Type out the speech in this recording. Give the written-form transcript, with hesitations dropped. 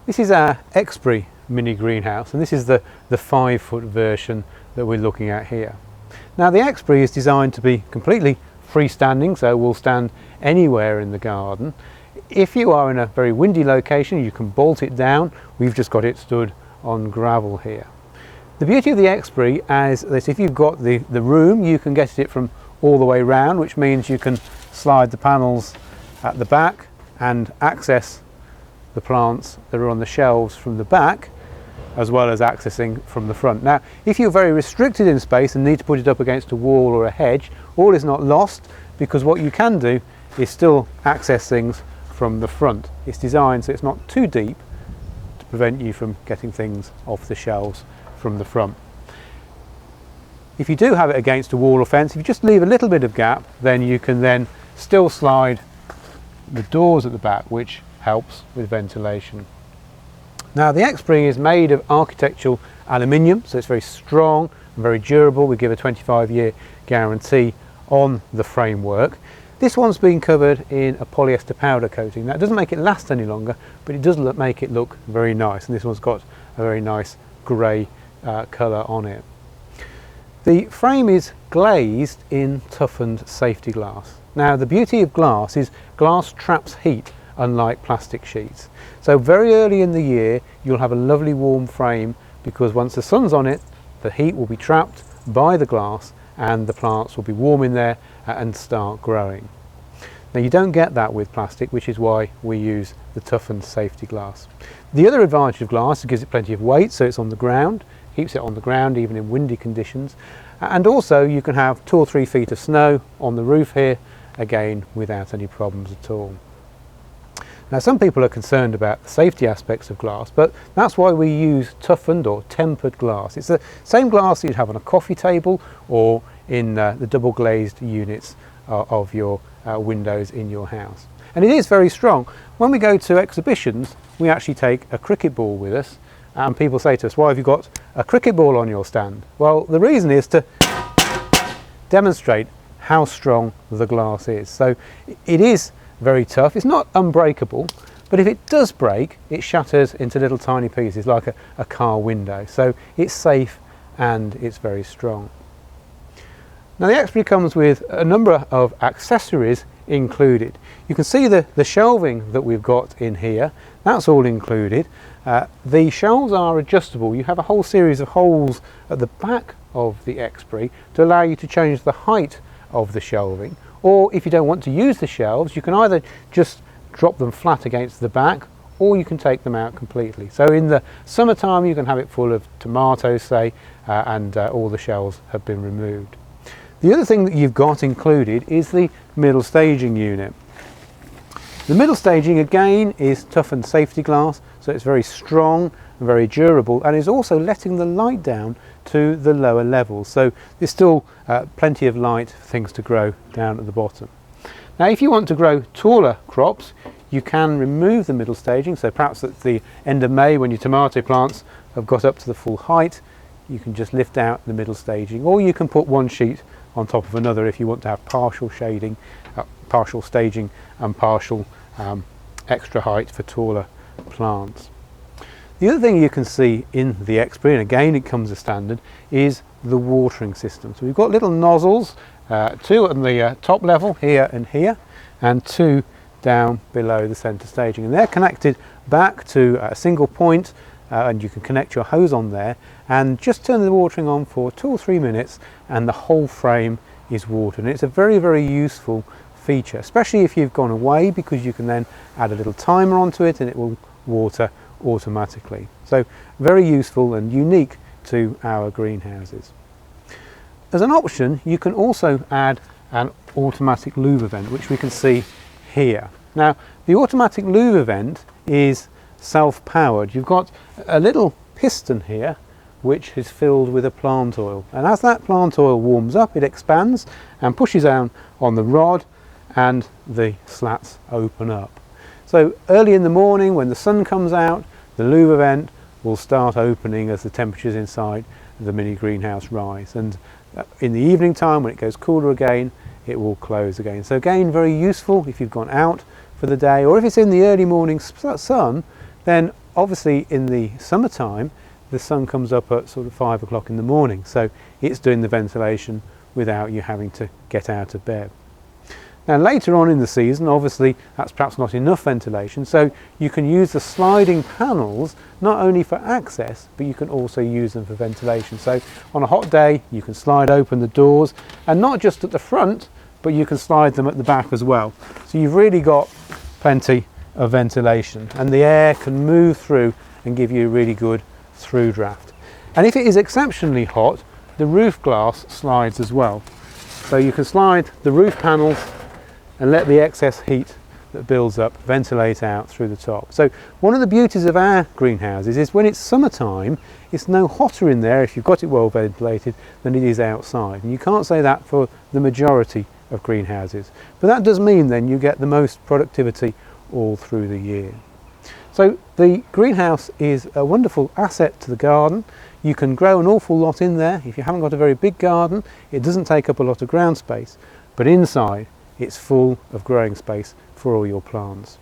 This is our Exbury mini greenhouse, and this is the 5-foot version that we're looking at here. Now the Exbury is designed to be completely freestanding, so will stand anywhere in the garden. If you are in a very windy location, you can bolt it down. We've just got it stood on gravel here. The beauty of the Exbury is that if you've got the room, you can get it from all the way round, which means you can slide the panels at the back and access the plants that are on the shelves from the back, as well as accessing from the front. Now, if you're very restricted in space and need to put it up against a wall or a hedge, all is not lost, because what you can do is still access things from the front. It's designed so it's not too deep to prevent you from getting things off the shelves from the front. If you do have it against a wall or fence, if you just leave a little bit of gap, then you can then still slide the doors at the back, which helps with ventilation. Now the Exbury is made of architectural aluminium, so it's very strong and very durable. We give a 25-year guarantee on the framework. This one's been covered in a polyester powder coating. That doesn't make it last any longer, but it does make it look very nice, and this one's got a very nice grey colour on it. The frame is glazed in toughened safety glass. Now the beauty of glass is glass traps heat, unlike plastic sheets. So very early in the year you'll have a lovely warm frame, because once the sun's on it, the heat will be trapped by the glass and the plants will be warm in there and start growing. Now you don't get that with plastic, which is why we use the toughened safety glass. The other advantage of glass is it gives it plenty of weight, so it's on the ground, keeps it on the ground even in windy conditions, and also you can have 2 or 3 feet of snow on the roof here, again without any problems at all. Now some people are concerned about the safety aspects of glass, but that's why we use toughened or tempered glass. It's the same glass that you'd have on a coffee table or in the double glazed units of your windows in your house. And it is very strong. When we go to exhibitions, we actually take a cricket ball with us, and people say to us, why have you got a cricket ball on your stand? Well, the reason is to demonstrate how strong the glass is. So it is very tough. It's not unbreakable, but if it does break, it shatters into little tiny pieces like a car window. So it's safe and it's very strong. Now the Exbury comes with a number of accessories included. You can see the shelving that we've got in here. That's all included. The shelves are adjustable. You have a whole series of holes at the back of the Exbury to allow you to change the height of the shelving. Or if you don't want to use the shelves, you can either just drop them flat against the back, or you can take them out completely. So in the summertime you can have it full of tomatoes, say, and all the shelves have been removed. The other thing that you've got included is the middle staging unit. The middle staging again is toughened safety glass, so it's very strong and very durable, and is also letting the light down to the lower levels, so there's still plenty of light for things to grow down at the bottom. Now if you want to grow taller crops, you can remove the middle staging, so perhaps at the end of May when your tomato plants have got up to the full height, you can just lift out the middle staging, or you can put one sheet on top of another if you want to have partial shading, partial staging and partial extra height for taller plants. The other thing you can see in the Exbury, and again it comes as standard, is the watering system. So we've got little nozzles, 2 on the top level here and here, and 2 down below the centre staging, and they're connected back to a single point, and you can connect your hose on there and just turn the watering on for 2 or 3 minutes and the whole frame is watered. And it's a very, very useful feature, especially if you've gone away, because you can then add a little timer onto it and it will water automatically. So very useful and unique to our greenhouses. As an option, you can also add an automatic Lube vent, which we can see here. Now the automatic Lube vent is self-powered. You've got a little piston here which is filled with a plant oil, and as that plant oil warms up, it expands and pushes down on the rod and the slats open up. So early in the morning when the sun comes out, the Lube vent will start opening as the temperatures inside the mini greenhouse rise, and in the evening time when it goes cooler again, it will close again. So again, very useful if you've gone out for the day, or if it's in the early morning sun, then obviously in the summertime the sun comes up at sort of 5 o'clock in the morning, so it's doing the ventilation without you having to get out of bed. Now later on in the season, obviously that's perhaps not enough ventilation, so you can use the sliding panels not only for access, but you can also use them for ventilation. So on a hot day you can slide open the doors, and not just at the front, but you can slide them at the back as well. So you've really got plenty of ventilation, and the air can move through and give you a really good through draft. And if it is exceptionally hot, the roof glass slides as well. So you can slide the roof panels and let the excess heat that builds up ventilate out through the top. So one of the beauties of our greenhouses is when it's summertime, it's no hotter in there if you've got it well ventilated than it is outside. And you can't say that for the majority of greenhouses. But that does mean then you get the most productivity all through the year. So the greenhouse is a wonderful asset to the garden. You can grow an awful lot in there. If you haven't got a very big garden, it doesn't take up a lot of ground space, but inside it's full of growing space for all your plants.